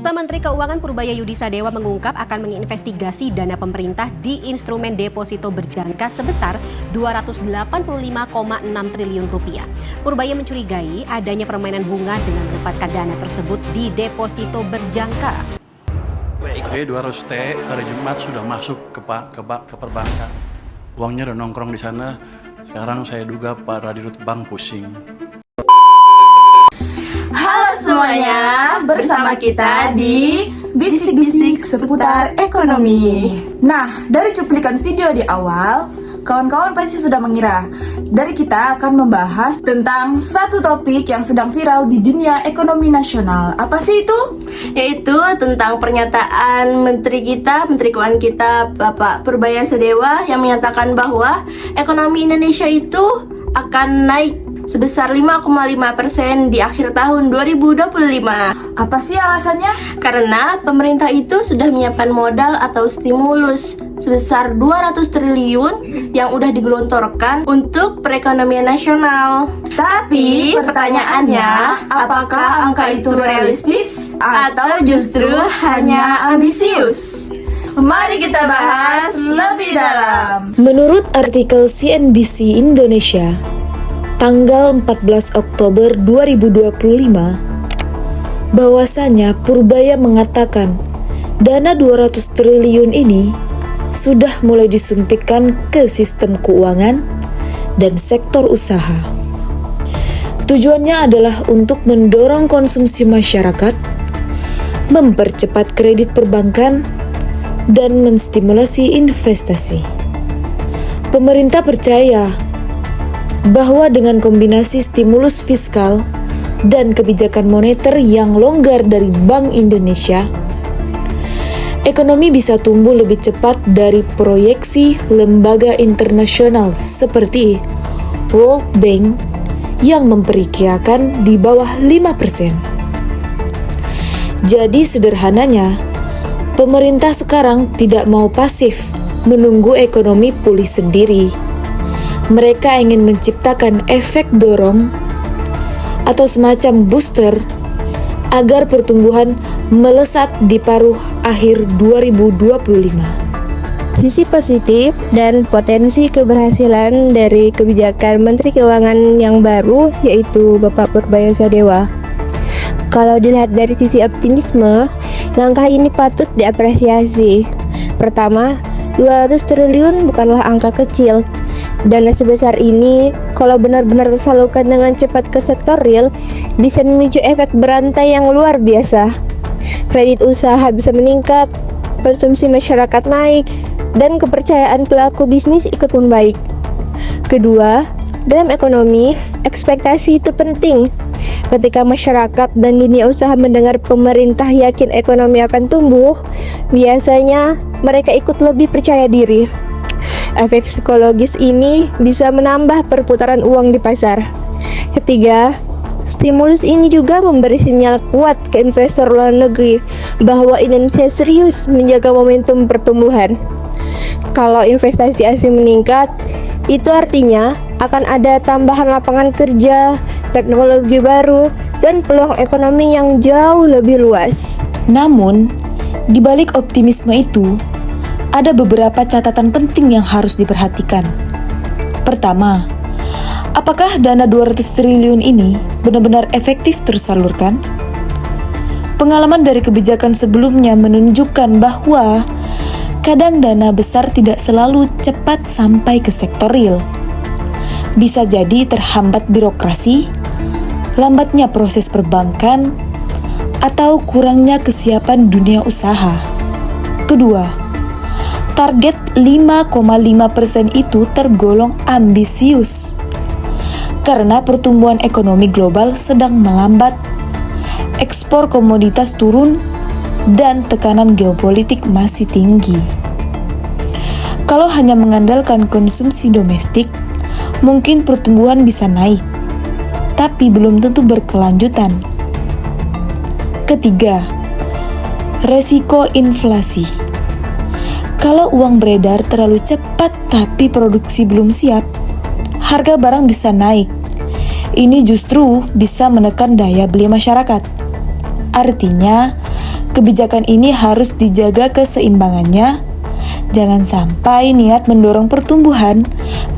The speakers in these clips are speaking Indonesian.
Tiba-tiba Menteri Keuangan Purbaya Yudisadewa mengungkap akan menginvestigasi dana pemerintah di instrumen deposito berjangka sebesar 285,6 triliun rupiah. Purbaya mencurigai adanya permainan bunga dengan menempatkan dana tersebut di deposito berjangka. 200 T hari Jumat sudah masuk ke perbankan. Uangnya udah nongkrong di sana. Sekarang saya duga Pak Radirut Bank pusing. Halo semuanya, bersama kita di Bisik-Bisik seputar ekonomi. Nah, dari cuplikan video di awal, kawan-kawan pasti sudah mengira dari kita akan membahas tentang satu topik yang sedang viral di dunia ekonomi nasional. Apa sih itu? Yaitu tentang pernyataan Menteri Keuangan kita, Bapak Purbaya Sadewa, yang menyatakan bahwa ekonomi Indonesia itu akan naik sebesar 5,5% di akhir tahun 2025. Apa sih alasannya? Karena pemerintah itu sudah menyiapkan modal atau stimulus sebesar 200 triliun yang udah digelontorkan untuk perekonomian nasional. Tapi pertanyaannya, apakah angka itu realistis Atau justru hanya ambisius? Mari kita bahas lebih dalam. Menurut artikel CNBC Indonesia, tanggal 14 Oktober 2025, bahwasanya Purbaya mengatakan dana 200 triliun ini sudah mulai disuntikkan ke sistem keuangan dan sektor usaha. Tujuannya adalah untuk mendorong konsumsi masyarakat, mempercepat kredit perbankan, dan menstimulasi investasi. Pemerintah percaya bahwa dengan kombinasi stimulus fiskal dan kebijakan moneter yang longgar dari Bank Indonesia, ekonomi bisa tumbuh lebih cepat dari proyeksi lembaga internasional seperti World Bank yang memperkirakan di bawah 5%. Jadi sederhananya, pemerintah sekarang tidak mau pasif menunggu ekonomi pulih sendiri. Mereka ingin menciptakan efek dorong atau semacam booster agar pertumbuhan melesat di paruh akhir 2025. Sisi positif dan potensi keberhasilan dari kebijakan Menteri Keuangan yang baru, yaitu Bapak Purbaya Sadewa. Kalau dilihat dari sisi optimisme, langkah ini patut diapresiasi. Pertama, 200 triliun bukanlah angka kecil. Dana sebesar ini, kalau benar-benar tersalurkan dengan cepat ke sektor real, bisa memicu efek berantai yang luar biasa. Kredit usaha bisa meningkat, konsumsi masyarakat naik, dan kepercayaan pelaku bisnis ikut membaik. Kedua, dalam ekonomi, ekspektasi itu penting. Ketika masyarakat dan dunia usaha mendengar pemerintah yakin ekonomi akan tumbuh, biasanya mereka ikut lebih percaya diri. Efek psikologis ini bisa menambah perputaran uang di pasar. Ketiga, stimulus ini juga memberi sinyal kuat ke investor luar negeri bahwa Indonesia serius menjaga momentum pertumbuhan. Kalau investasi asing meningkat, itu artinya akan ada tambahan lapangan kerja, teknologi baru, dan peluang ekonomi yang jauh lebih luas. Namun, di balik optimisme itu, ada beberapa catatan penting yang harus diperhatikan. Pertama, apakah dana 200 triliun ini benar-benar efektif tersalurkan? Pengalaman dari kebijakan sebelumnya menunjukkan bahwa kadang dana besar tidak selalu cepat sampai ke sektor real. Bisa jadi terhambat birokrasi, lambatnya proses perbankan, atau kurangnya kesiapan dunia usaha. Kedua, target 5,5% itu tergolong ambisius karena pertumbuhan ekonomi global sedang melambat, ekspor komoditas turun, dan tekanan geopolitik masih tinggi. Kalau hanya mengandalkan konsumsi domestik, mungkin pertumbuhan bisa naik, tapi belum tentu berkelanjutan. Ketiga, resiko inflasi. Kalau uang beredar terlalu cepat tapi produksi belum siap, harga barang bisa naik. Ini justru bisa menekan daya beli masyarakat. Artinya, kebijakan ini harus dijaga keseimbangannya. Jangan sampai niat mendorong pertumbuhan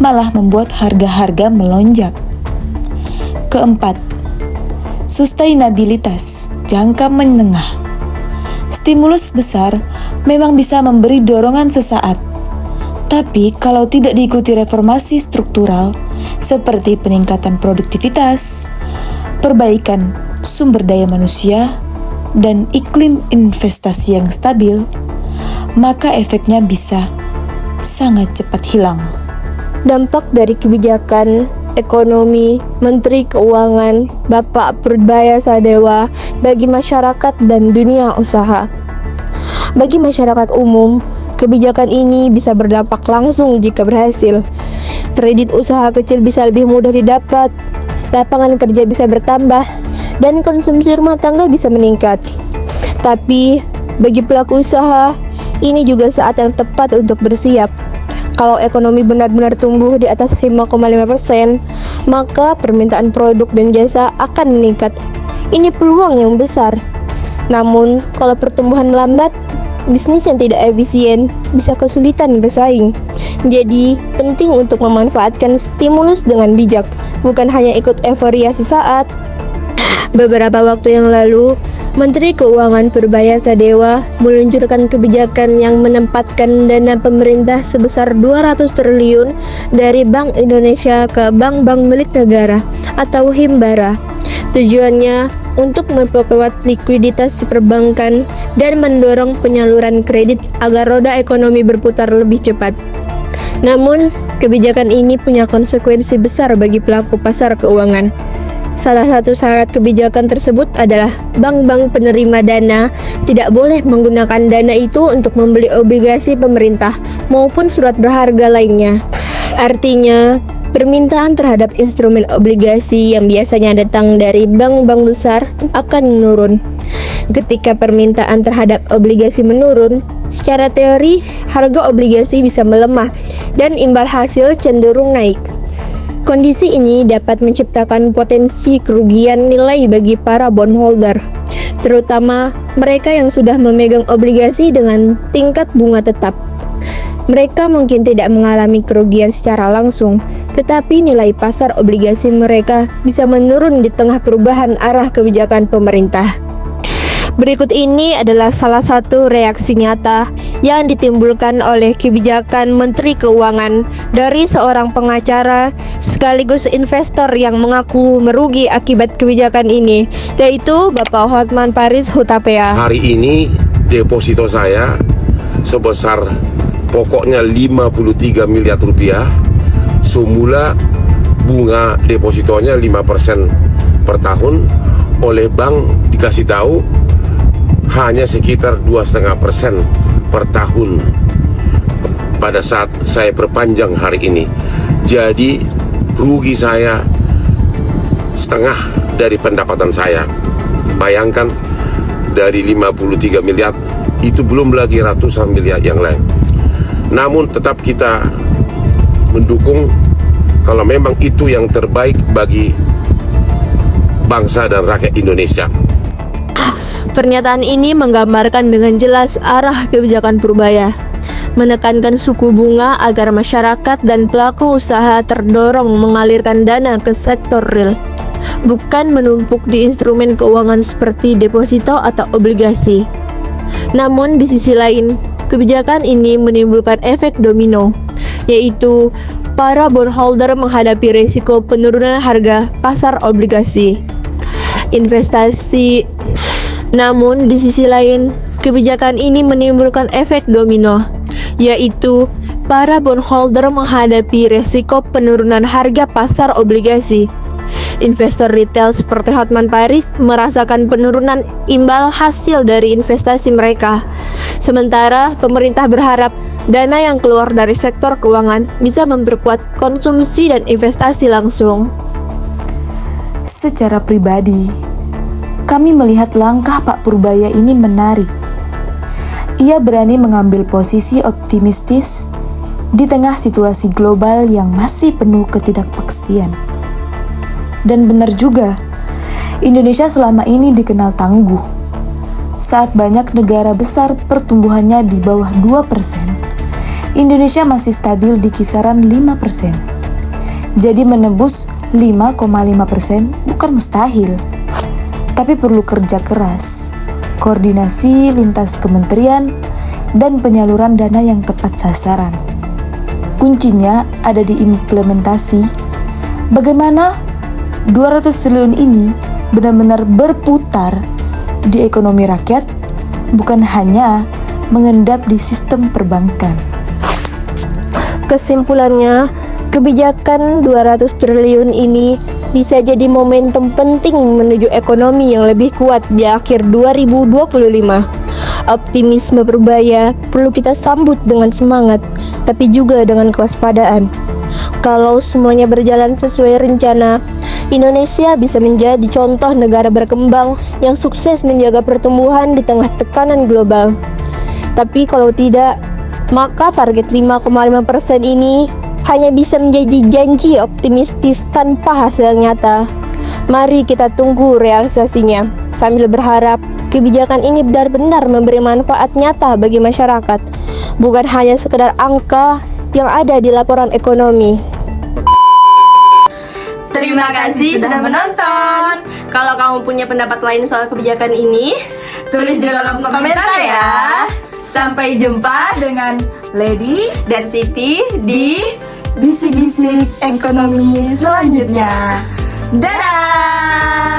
malah membuat harga-harga melonjak. Keempat, sustainabilitas jangka menengah. Stimulus besar memang bisa memberi dorongan sesaat, tapi kalau tidak diikuti reformasi struktural seperti peningkatan produktivitas, perbaikan sumber daya manusia, dan iklim investasi yang stabil, maka efeknya bisa sangat cepat hilang. Dampak dari kebijakan ekonomi Menteri Keuangan Bapak Purbaya Sadewa bagi masyarakat dan dunia usaha. Bagi masyarakat umum, kebijakan ini bisa berdampak langsung jika berhasil. Kredit usaha kecil bisa lebih mudah didapat, lapangan kerja bisa bertambah, dan konsumsi rumah tangga bisa meningkat. Tapi, bagi pelaku usaha, ini juga saat yang tepat untuk bersiap. Kalau ekonomi benar-benar tumbuh di atas 5,5%, maka permintaan produk dan jasa akan meningkat. Ini peluang yang besar. Namun, kalau pertumbuhan melambat, bisnis yang tidak efisien bisa kesulitan bersaing. Jadi, penting untuk memanfaatkan stimulus dengan bijak, bukan hanya ikut euforia sesaat. Beberapa waktu yang lalu, Menteri Keuangan Purbaya Sadewa meluncurkan kebijakan yang menempatkan dana pemerintah sebesar 200 triliun dari Bank Indonesia ke bank-bank milik negara atau Himbara. Tujuannya untuk memperkuat likuiditas perbankan dan mendorong penyaluran kredit agar roda ekonomi berputar lebih cepat. Namun, kebijakan ini punya konsekuensi besar bagi pelaku pasar keuangan. Salah satu syarat kebijakan tersebut adalah bank-bank penerima dana tidak boleh menggunakan dana itu untuk membeli obligasi pemerintah maupun surat berharga lainnya. Artinya, permintaan terhadap instrumen obligasi yang biasanya datang dari bank-bank besar akan menurun. Ketika permintaan terhadap obligasi menurun, secara teori harga obligasi bisa melemah dan imbal hasil cenderung naik. Kondisi ini dapat menciptakan potensi kerugian nilai bagi para bondholder, terutama mereka yang sudah memegang obligasi dengan tingkat bunga tetap. Mereka mungkin tidak mengalami kerugian secara langsung, tetapi nilai pasar obligasi mereka bisa menurun di tengah perubahan arah kebijakan pemerintah. Berikut ini adalah salah satu reaksi nyata yang ditimbulkan oleh kebijakan Menteri Keuangan dari seorang pengacara sekaligus investor yang mengaku merugi akibat kebijakan ini, yaitu Bapak Hotman Paris Hutapea. Hari ini deposito saya sebesar pokoknya 53 miliar rupiah. Semula bunga depositonya 5% per tahun, oleh bank dikasih tahu hanya sekitar 2,5% per tahun pada saat saya perpanjang hari ini. Jadi rugi saya setengah dari pendapatan saya. Bayangkan, dari 53 miliar itu belum lagi ratusan miliar yang lain. Namun tetap kita mendukung kalau memang itu yang terbaik bagi bangsa dan rakyat Indonesia. Pernyataan ini menggambarkan dengan jelas arah kebijakan Purbaya, menekankan suku bunga agar masyarakat dan pelaku usaha terdorong mengalirkan dana ke sektor real, bukan menumpuk di instrumen keuangan seperti deposito atau obligasi. Namun di sisi lain, kebijakan ini menimbulkan efek domino, yaitu para bondholder menghadapi risiko penurunan harga pasar obligasi investasi. Namun di sisi lain, kebijakan ini menimbulkan efek domino, yaitu para bondholder menghadapi risiko penurunan harga pasar obligasi. Investor retail seperti Hotman Paris merasakan penurunan imbal hasil dari investasi mereka. Sementara pemerintah berharap dana yang keluar dari sektor keuangan bisa memperkuat konsumsi dan investasi langsung. Secara pribadi, kami melihat langkah Pak Purbaya ini menarik. Ia berani mengambil posisi optimistis di tengah situasi global yang masih penuh ketidakpastian. Dan benar juga, Indonesia selama ini dikenal tangguh. Saat banyak negara besar pertumbuhannya di bawah 2%, Indonesia masih stabil di kisaran 5%. Jadi menembus 5,5% bukan mustahil, tapi perlu kerja keras, koordinasi lintas kementerian, dan penyaluran dana yang tepat sasaran. Kuncinya ada di implementasi. Bagaimana 200 triliun ini benar-benar berputar di ekonomi rakyat, bukan hanya mengendap di sistem perbankan. Kesimpulannya, kebijakan 200 triliun ini bisa jadi momentum penting menuju ekonomi yang lebih kuat di akhir 2025. Optimisme Purbaya perlu kita sambut dengan semangat, tapi juga dengan kewaspadaan. Kalau semuanya berjalan sesuai rencana, Indonesia bisa menjadi contoh negara berkembang yang sukses menjaga pertumbuhan di tengah tekanan global. Tapi kalau tidak, maka target 5,5% ini hanya bisa menjadi janji optimistis tanpa hasil nyata. Mari kita tunggu realisasinya, sambil berharap kebijakan ini benar-benar memberi manfaat nyata bagi masyarakat, bukan hanya sekedar angka yang ada di laporan ekonomi. Terima kasih sudah menonton. Kalau kamu punya pendapat lain soal kebijakan ini, tulis di kolom komentar ya. Sampai jumpa Dengan Lady dan Siti di bisik-bisik ekonomi selanjutnya. Dadah!